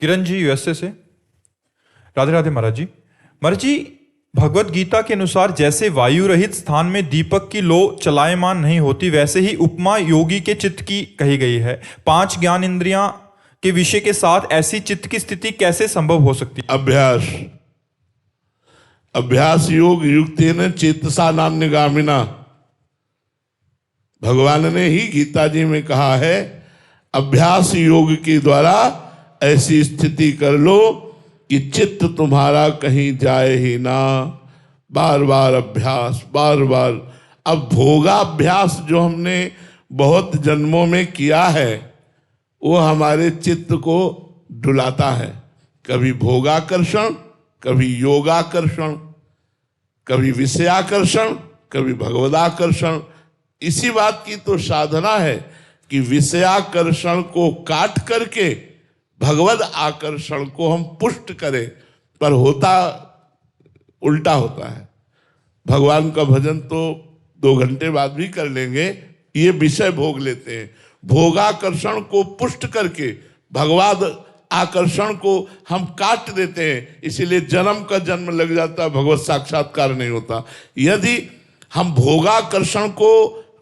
Kiran ji USA से। राधे राधे महाराज जी। महाराज जी, भगवत गीता के अनुसार जैसे वायु रहित स्थान में दीपक की लो चलायमान नहीं होती, वैसे ही उपमा योगी के चित्त की कही गई है। 5 ज्ञान इंद्रियां के विषय के साथ ऐसी चित्त की स्थिति कैसे संभव हो सकती है? अभ्यास योग युक्तेन चेतसा नान्यगामिना। भगवान ने ही गीता जी में कहा है, अभ्यास योग के द्वारा ऐसी स्थिति कर लो कि चित्त तुम्हारा कहीं जाए ही ना। बार बार अभ्यास, बार बार। अब भोगाभ्यास जो हमने बहुत जन्मों में किया है वो हमारे चित्त को डुलाता है। कभी भोगाकर्षण, कभी योगाकर्षण, कभी विषयाकर्षण, कभी भगवदाकर्षण। इसी बात की तो साधना है कि विषयाकर्षण को काट करके भगवद आकर्षण को हम पुष्ट करें, पर होता उल्टा होता है। भगवान का भजन तो 2 घंटे बाद भी कर लेंगे, ये विषय भोग लेते हैं। भोगाकर्षण को पुष्ट करके भगवद आकर्षण को हम काट देते हैं, इसीलिए जन्म का जन्म लग जाता है, भगवत साक्षात्कार नहीं होता। यदि हम भोगाकर्षण को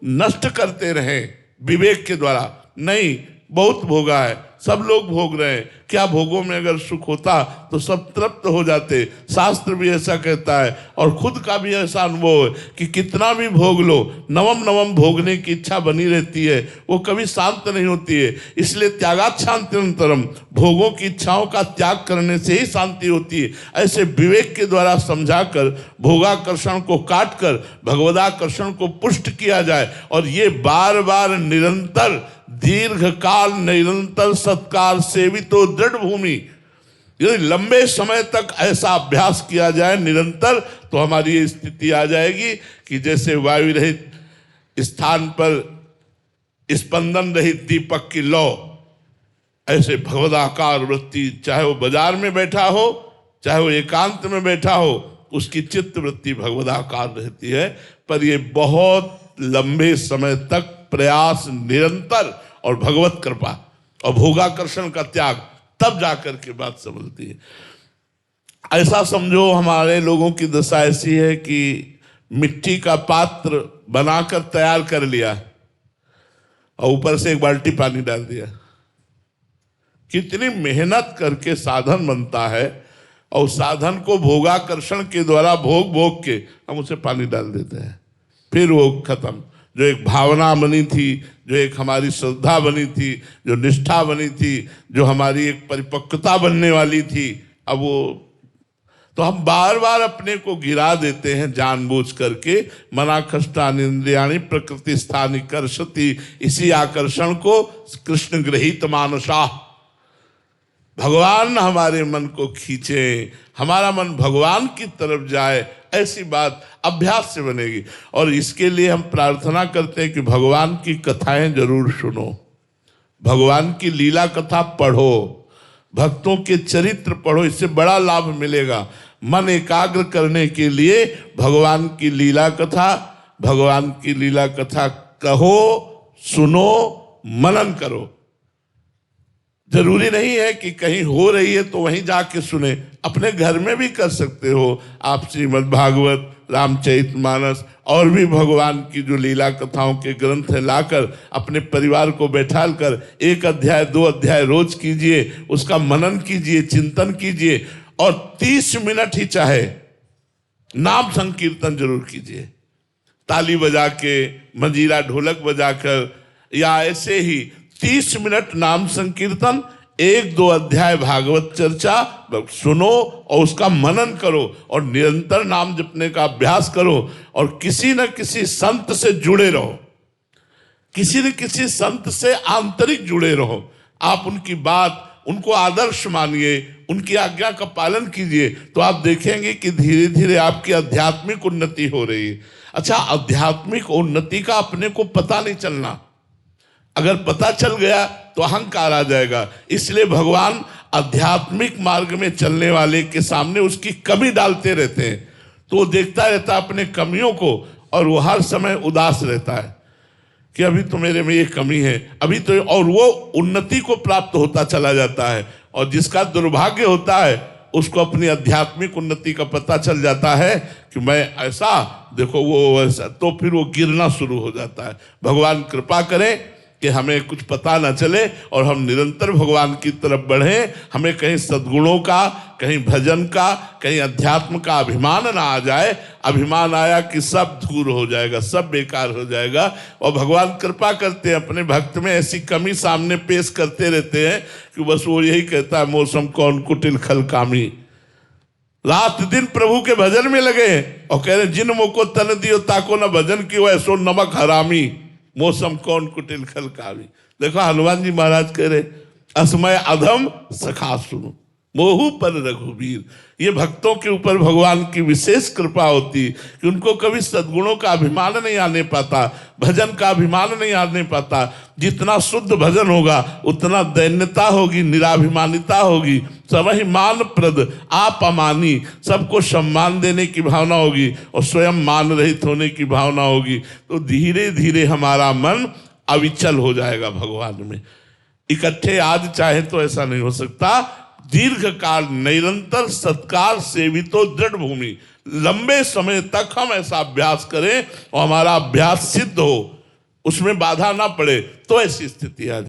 नष्ट करते रहें विवेक के द्वारा, नहीं बहुत भोगा है, सब लोग भोग रहे हैं, क्या भोगों में अगर सुख होता तो सब तृप्त हो जाते। शास्त्र भी ऐसा कहता है और खुद का भी ऐसा अनुभव है कि कितना भी भोग लो, नवम नवम भोगने की इच्छा बनी रहती है, वो कभी शांत नहीं होती है। इसलिए त्यागात् शान्तिरन्तरम्, भोगों की इच्छाओं का त्याग करने से ही शांति होती है। ऐसे विवेक के द्वारा समझाकर भोगाकर्षण को काट कर भगवदाकर्षण को पुष्ट किया जाए, और ये बार बार निरंतर दीर्घ काल निरंतर सत्कार सेवितो दृढ़ भूमि, यदि लंबे समय तक ऐसा अभ्यास किया जाए निरंतर, तो हमारी ये स्थिति आ जाएगी कि जैसे वायु रहित स्थान पर स्पंदन रहित दीपक की लौ, ऐसे भगवदाकार वृत्ति, चाहे वो बाजार में बैठा हो, चाहे वो एकांत में बैठा हो, उसकी चित्त वृत्ति भगवदाकार रहती है। पर ये बहुत लंबे समय तक प्रयास निरंतर और भगवत कृपा और भोगाकर्षण का त्याग, तब जाकर के बात संभलती है। ऐसा समझो हमारे लोगों की दशा ऐसी है कि मिट्टी का पात्र बनाकर तैयार कर लिया और ऊपर से 1 बाल्टी पानी डाल दिया। कितनी मेहनत करके साधन बनता है, और साधन को भोगाकर्षण के द्वारा भोग भोग के हम उसे पानी डाल देते हैं, फिर वो खत्म। जो एक भावना बनी थी, जो एक हमारी श्रद्धा बनी थी, जो निष्ठा बनी थी, जो हमारी एक परिपक्वता बनने वाली थी, अब वो तो हम बार बार अपने को गिरा देते हैं जानबूझ करके। मनाखष्टानि इंद्रियाणि प्रकृति स्थानि कर्षति, इसी आकर्षण को कृष्ण गृहीत मानसा। भगवान हमारे मन को खींचे, हमारा मन भगवान की तरफ जाए, ऐसी बात अभ्यास से बनेगी। और इसके लिए हम प्रार्थना करते हैं कि भगवान की कथाएं जरूर सुनो, भगवान की लीला कथा पढ़ो, भक्तों के चरित्र पढ़ो, इससे बड़ा लाभ मिलेगा। मन एकाग्र करने के लिए भगवान की लीला कथा कहो, सुनो, मनन करो। जरूरी नहीं है कि कहीं हो रही है तो वहीं जाके सुने, अपने घर में भी कर सकते हो। आप श्रीमद् भागवत, रामचरितमानस और भी भगवान की जो लीला कथाओं के ग्रंथ है लाकर अपने परिवार को बैठाल कर 1 अध्याय 2 अध्याय रोज कीजिए, उसका मनन कीजिए, चिंतन कीजिए, और 30 मिनट ही चाहे नाम संकीर्तन जरूर कीजिए। ताली बजा के, मंजीरा ढोलक बजाकर, या ऐसे ही 30 मिनट नाम संकीर्तन, 1-2 अध्याय भागवत चर्चा सुनो और उसका मनन करो, और निरंतर नाम जपने का अभ्यास करो, और किसी न किसी संत से जुड़े रहो, किसी न किसी संत से आंतरिक जुड़े रहो। आप उनकी बात, उनको आदर्श मानिए, उनकी आज्ञा का पालन कीजिए, तो आप देखेंगे कि धीरे धीरे आपकी आध्यात्मिक उन्नति हो रही है। अच्छा, आध्यात्मिक उन्नति का अपने को पता नहीं चलना, अगर पता चल गया तो अहंकार आ जाएगा। इसलिए भगवान आध्यात्मिक मार्ग में चलने वाले के सामने उसकी कमी डालते रहते हैं, तो वो देखता रहता है अपने कमियों को, और वो हर समय उदास रहता है कि अभी तो मेरे में ये कमी है, अभी तो, और वो उन्नति को प्राप्त होता चला जाता है। और जिसका दुर्भाग्य होता है उसको अपनी आध्यात्मिक उन्नति का पता चल जाता है कि मैं ऐसा, देखो वो ऐसा, तो फिर वो गिरना शुरू हो जाता है। भगवान कृपा करें कि हमें कुछ पता न चले और हम निरंतर भगवान की तरफ बढ़ें। हमें कहीं सद्गुणों का, कहीं भजन का, कहीं अध्यात्म का अभिमान ना आ जाए। अभिमान आया कि सब दूर हो जाएगा, सब बेकार हो जाएगा। और भगवान कृपा करते हैं, अपने भक्त में ऐसी कमी सामने पेश करते रहते हैं कि बस वो यही कहता है, मौसम कौन कुटिल खल कामी। रात दिन प्रभु के भजन में लगे और कह रहे जिन मुँह को तन दियो ताको न भजन की हो ऐसो नमक हरामी, मौसम कौन कुटिल खल कामी। देखो हनुमान जी महाराज कह रहे असमय अधम सखा सुनो मोहू पर रघुवीर। ये भक्तों के ऊपर भगवान की विशेष कृपा होती कि उनको कभी सद्गुणों का अभिमान नहीं आने पाता, भजन का अभिमान नहीं आने पाता। जितना शुद्ध भजन होगा उतना दैन्यता होगी, निराभिमानिता होगी, सबहि मान प्रद आप अमानी, सबको सम्मान देने की भावना होगी और स्वयं मान रहित होने की भावना होगी। तो धीरे धीरे हमारा मन अविचल हो जाएगा भगवान में। इकट्ठे आज चाहे तो ऐसा नहीं हो सकता। दीर्घ काल निरंतर सत्कार सेवितो दृढ़ भूमि, लंबे समय तक हम ऐसा अभ्यास करें और हमारा अभ्यास सिद्ध हो, उसमें बाधा ना पड़े, तो ऐसी स्थिति आ जाए।